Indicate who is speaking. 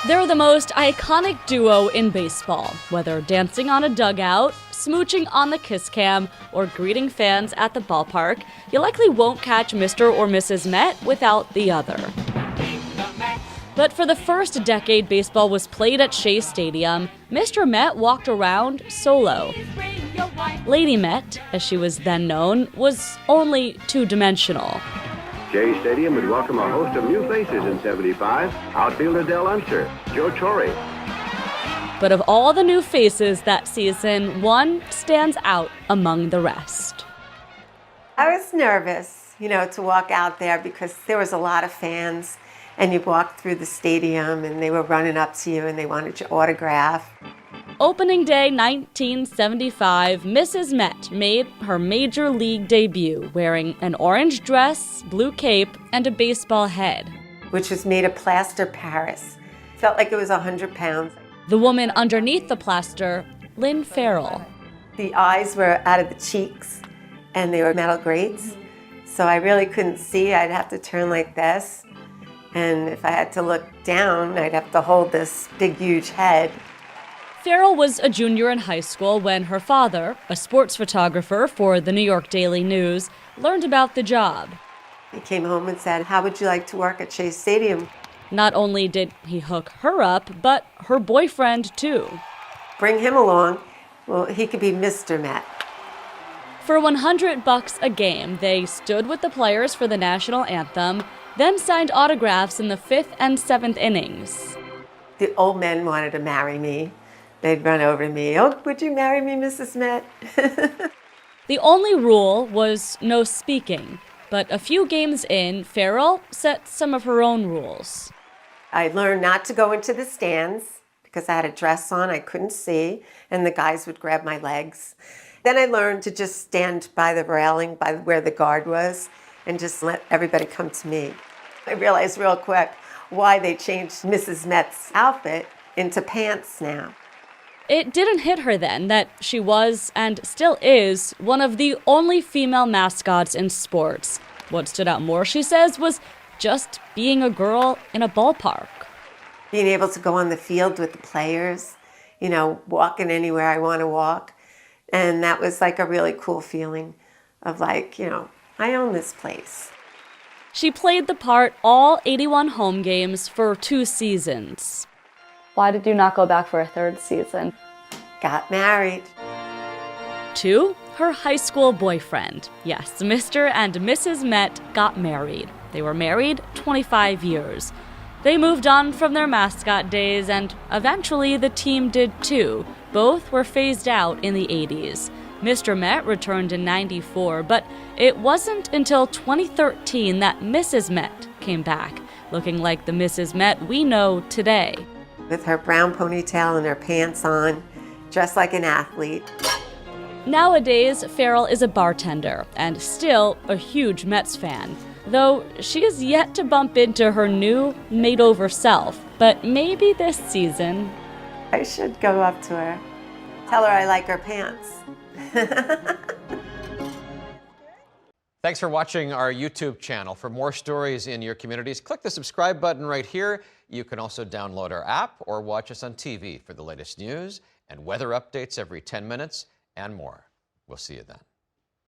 Speaker 1: They're the most iconic duo in baseball, whether dancing on a dugout, smooching on the kiss cam, or greeting fans at the ballpark. You likely won't catch Mr. or Mrs. Met without the other. But for the first decade baseball was played at Shea Stadium, Mr. Met walked around solo. Lady Met, as she was then known, was only two-dimensional.
Speaker 2: Shea Stadium would welcome a host of new faces in '75. Outfielder Del Unser, Joe Torre.
Speaker 1: But of all the new faces that season, one stands out among the rest.
Speaker 3: I was nervous, to walk out there because there was a lot of fans, and you walked through the stadium and they were running up to you and they wanted your autograph.
Speaker 1: Opening day 1975, Mrs. Met made her major league debut wearing an orange dress, blue cape, and a baseball head,
Speaker 3: which was made of plaster Paris. Felt like it was 100 pounds.
Speaker 1: The woman underneath the plaster, Lynn Farrell.
Speaker 3: The eyes were out of the cheeks and they were metal grates, so I really couldn't see. I'd have to turn like this, and if I had to look down, I'd have to hold this big, huge head.
Speaker 1: Farrell was a junior in high school when her father, a sports photographer for the New York Daily News, learned about the job.
Speaker 3: He came home and said, "How would you like to work at Shea Stadium?"
Speaker 1: Not only did he hook her up, but her boyfriend too.
Speaker 3: Bring him along. Well, he could be Mr. Met.
Speaker 1: For $100 a game, they stood with the players for the national anthem, then signed autographs in the 5th and 7th innings.
Speaker 3: The old men wanted to marry me. They'd run over to me. "Oh, would you marry me, Mrs. Met?"
Speaker 1: The only rule was no speaking, but a few games in, Farrell set some of her own rules.
Speaker 3: I learned not to go into the stands because I had a dress on, I couldn't see, and the guys would grab my legs. Then I learned to just stand by the railing, by where the guard was, and just let everybody come to me. I realized real quick why they changed Mrs. Met's outfit into pants now.
Speaker 1: It didn't hit her then that she was, and still is, one of the only female mascots in sports. What stood out more, she says, was just being a girl in a ballpark.
Speaker 3: Being able to go on the field with the players, walking anywhere I want to walk. And that was like a really cool feeling of I own this place.
Speaker 1: She played the part all 81 home games for 2 seasons.
Speaker 4: Why did you not go back for a 3rd season?
Speaker 3: Got married.
Speaker 1: To her high school boyfriend. Yes, Mr. and Mrs. Met got married. They were married 25 years. They moved on from their mascot days, and eventually the team did too. Both were phased out in the 80s. Mr. Met returned in '94, but it wasn't until 2013 that Mrs. Met came back, looking like the Mrs. Met we know today.
Speaker 3: With her brown ponytail and her pants on, dressed like an athlete.
Speaker 1: Nowadays, Farrell is a bartender and still a huge Mets fan, though she is yet to bump into her new, made-over self. But maybe this season,
Speaker 3: I should go up to her, tell her I like her pants.
Speaker 5: Thanks for watching our YouTube channel. For more stories in your communities, click the subscribe button right here. You can also download our app or watch us on TV for the latest news and weather updates every 10 minutes and more. We'll see you then.